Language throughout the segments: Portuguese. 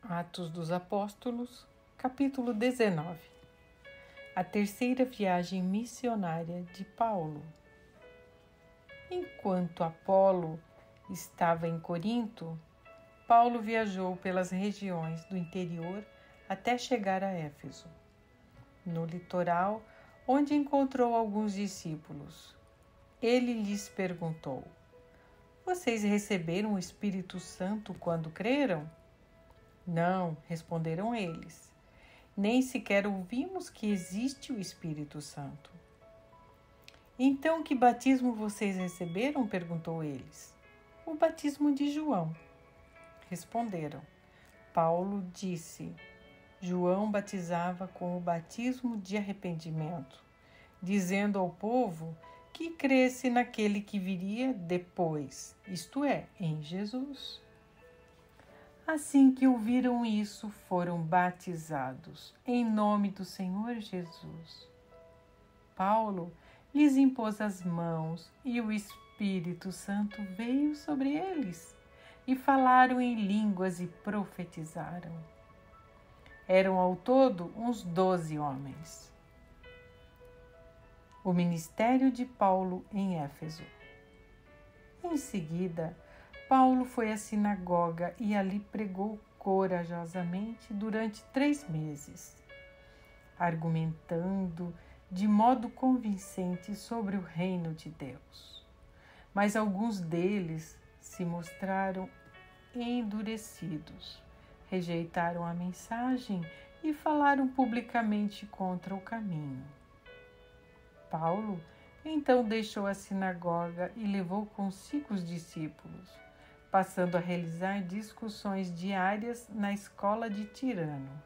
Atos dos Apóstolos, capítulo 19. A terceira viagem missionária de Paulo. Enquanto Apolo estava em Corinto, Paulo viajou pelas regiões do interior até chegar a Éfeso, no litoral, onde encontrou alguns discípulos. Ele lhes perguntou: "Vocês receberam o Espírito Santo quando creram?" "Não", responderam eles. "Nem sequer ouvimos que existe o Espírito Santo." "Então, que batismo vocês receberam?" perguntou eles. "O batismo de João", responderam. Paulo disse: "João batizava com o batismo de arrependimento, dizendo ao povo que cresce naquele que viria depois, isto é, em Jesus." Assim que ouviram isso, foram batizados em nome do Senhor Jesus. Paulo lhes impôs as mãos e o Espírito Santo veio sobre eles, e falaram em línguas e profetizaram. Eram ao todo uns 12 homens. O ministério de Paulo em Éfeso. Em seguida, Paulo foi à sinagoga e ali pregou corajosamente durante 3 meses, argumentando de modo convincente sobre o reino de Deus. Mas alguns deles se mostraram endurecidos, rejeitaram a mensagem e falaram publicamente contra o caminho. Paulo então deixou a sinagoga e levou consigo os discípulos, passando a realizar discussões diárias na escola de Tirano.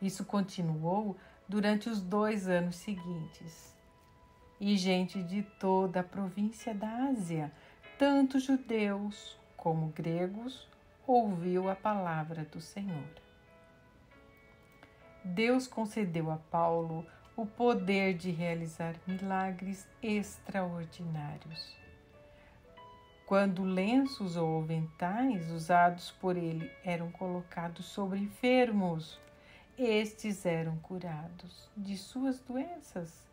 Isso continuou durante os 2 anos seguintes. E gente de toda a província da Ásia, tanto judeus como gregos, ouviu a palavra do Senhor. Deus concedeu a Paulo o poder de realizar milagres extraordinários. Quando lenços ou aventais usados por ele eram colocados sobre enfermos, estes eram curados de suas doenças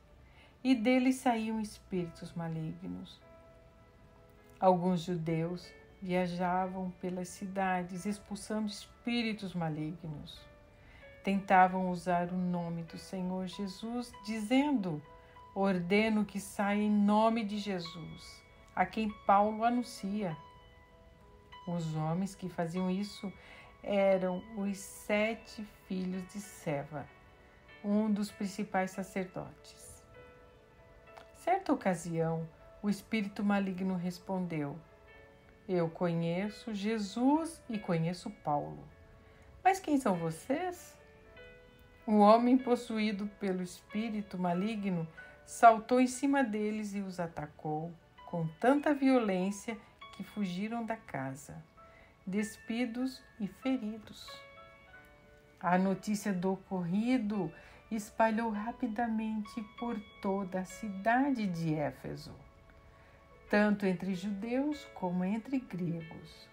e deles saíam espíritos malignos. Alguns judeus viajavam pelas cidades expulsando espíritos malignos. Tentavam usar o nome do Senhor Jesus, dizendo: "Ordeno que saia em nome de Jesus, a quem Paulo anuncia." Os homens que faziam isso eram os 7 filhos de Seva, um dos principais sacerdotes. Certa ocasião, o espírito maligno respondeu: "Eu conheço Jesus e conheço Paulo, mas quem são vocês?" O homem possuído pelo espírito maligno saltou em cima deles e os atacou com tanta violência que fugiram da casa, despidos e feridos. A notícia do ocorrido espalhou rapidamente por toda a cidade de Éfeso, tanto entre judeus como entre gregos,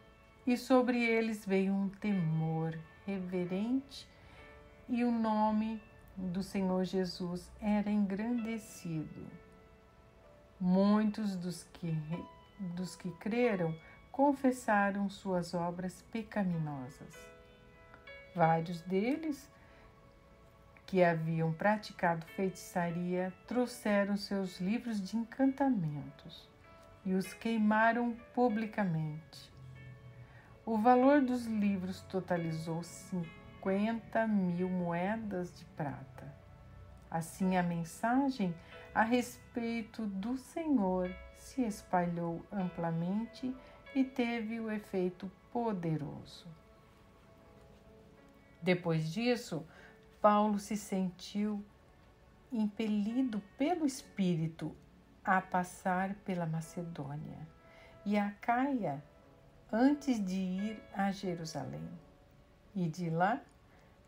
e sobre eles veio um temor reverente e o nome do Senhor Jesus era engrandecido. Muitos dos que creram confessaram suas obras pecaminosas. Vários deles, que haviam praticado feitiçaria, trouxeram seus livros de encantamentos e os queimaram publicamente. O valor dos livros totalizou 50.000 moedas de prata. Assim, a mensagem a respeito do Senhor se espalhou amplamente e teve o efeito poderoso. Depois disso, Paulo se sentiu impelido pelo Espírito a passar pela Macedônia e a Acaia antes de ir a Jerusalém. E de lá,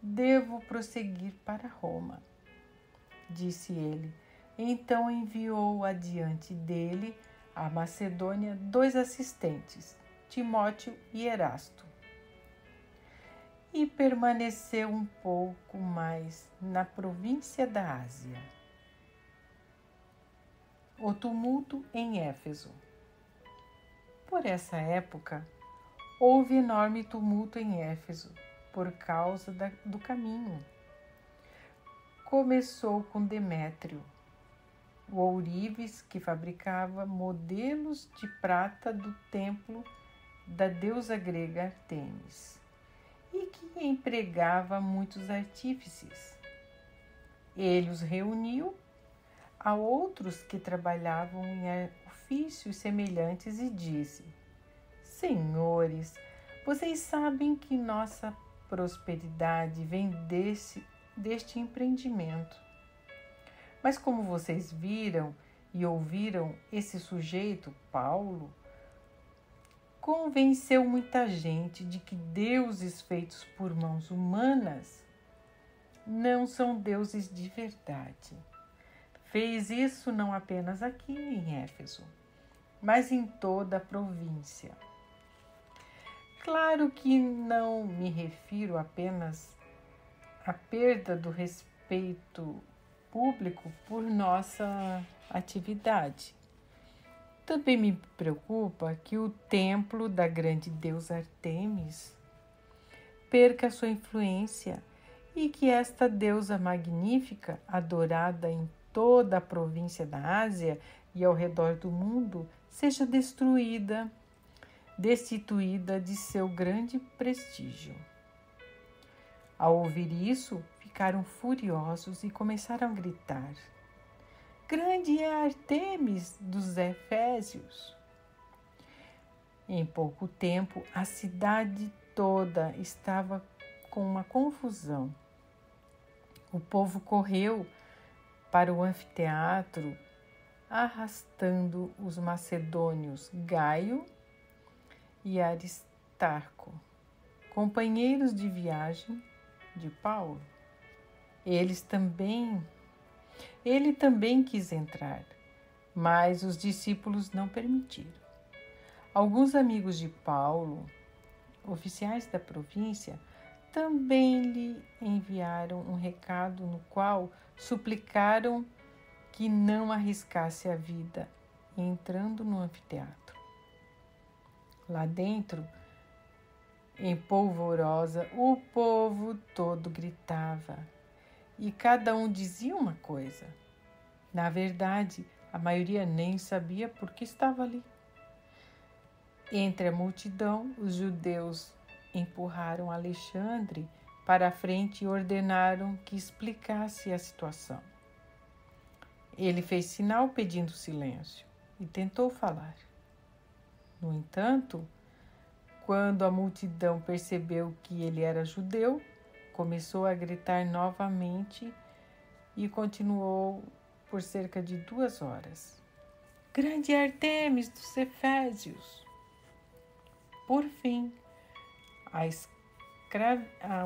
devo prosseguir para Roma, disse ele. Então enviou adiante dele à Macedônia 2 assistentes, Timóteo e Erasto. e permaneceu um pouco mais na província da Ásia. O tumulto em Éfeso. Por essa época, houve enorme tumulto em Éfeso por causa do caminho. Começou com Demétrio, o ourives que fabricava modelos de prata do templo da deusa grega Ártemis e que empregava muitos artífices. Ele os reuniu a outros que trabalhavam em ofícios semelhantes e disse: Senhores, vocês sabem que nossa prosperidade vem deste empreendimento. Mas como vocês viram e ouviram, esse sujeito, Paulo, convenceu muita gente de que deuses feitos por mãos humanas não são deuses de verdade. Fez isso não apenas aqui em Éfeso, mas em toda a província. Claro que não me refiro apenas à perda do respeito público por nossa atividade. Também me preocupa que o templo da grande deusa Ártemis perca sua influência e que esta deusa magnífica, adorada em toda a província da Ásia e ao redor do mundo, seja destituída de seu grande prestígio. Ao ouvir isso, ficaram furiosos e começaram a gritar: Grande é a Ártemis dos Efésios! Em pouco tempo, a cidade toda estava com uma confusão. O povo correu para o anfiteatro, arrastando os macedônios Gaio e Aristarco, companheiros de viagem de Paulo. Ele também quis entrar, mas os discípulos não permitiram. Alguns amigos de Paulo, oficiais da província, também lhe enviaram um recado no qual suplicaram que não arriscasse a vida entrando no anfiteatro. Lá dentro, em polvorosa, o povo todo gritava e cada um dizia uma coisa. Na verdade, a maioria nem sabia por que estava ali. Entre a multidão, os judeus empurraram Alexandre para a frente e ordenaram que explicasse a situação. Ele fez sinal pedindo silêncio e tentou falar. No entanto, quando a multidão percebeu que ele era judeu, começou a gritar novamente e continuou por cerca de 2 horas. Grande Ártemis dos Efésios! Por fim,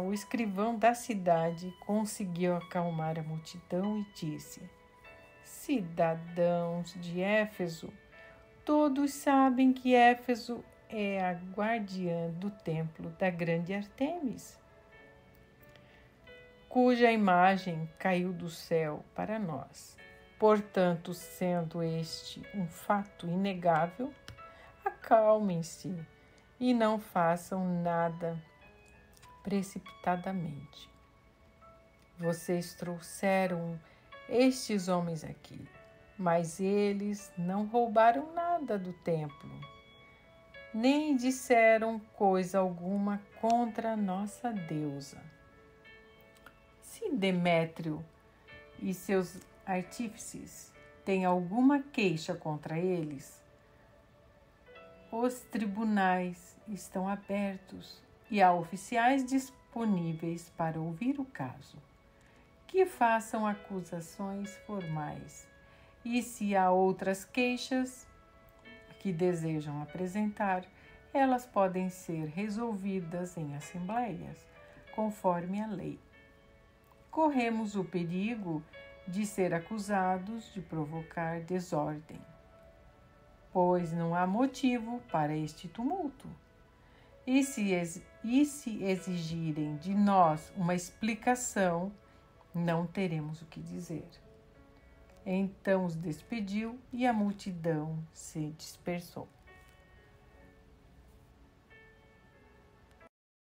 o escrivão da cidade conseguiu acalmar a multidão e disse: Cidadãos de Éfeso, todos sabem que Éfeso é a guardiã do templo da grande Ártemis, cuja imagem caiu do céu para nós. Portanto, sendo este um fato inegável, acalmem-se e não façam nada precipitadamente. Vocês trouxeram estes homens aqui, mas eles não roubaram nada do templo, nem disseram coisa alguma contra a nossa deusa. Se Demétrio e seus artífices têm alguma queixa contra eles, os tribunais estão abertos e há oficiais disponíveis para ouvir o caso. Que façam acusações formais. E se há outras queixas que desejam apresentar, elas podem ser resolvidas em assembleias, conforme a lei. Corremos o perigo de ser acusados de provocar desordem, pois não há motivo para este tumulto. E se exigirem de nós uma explicação, não teremos o que dizer. Então os despediu e a multidão se dispersou.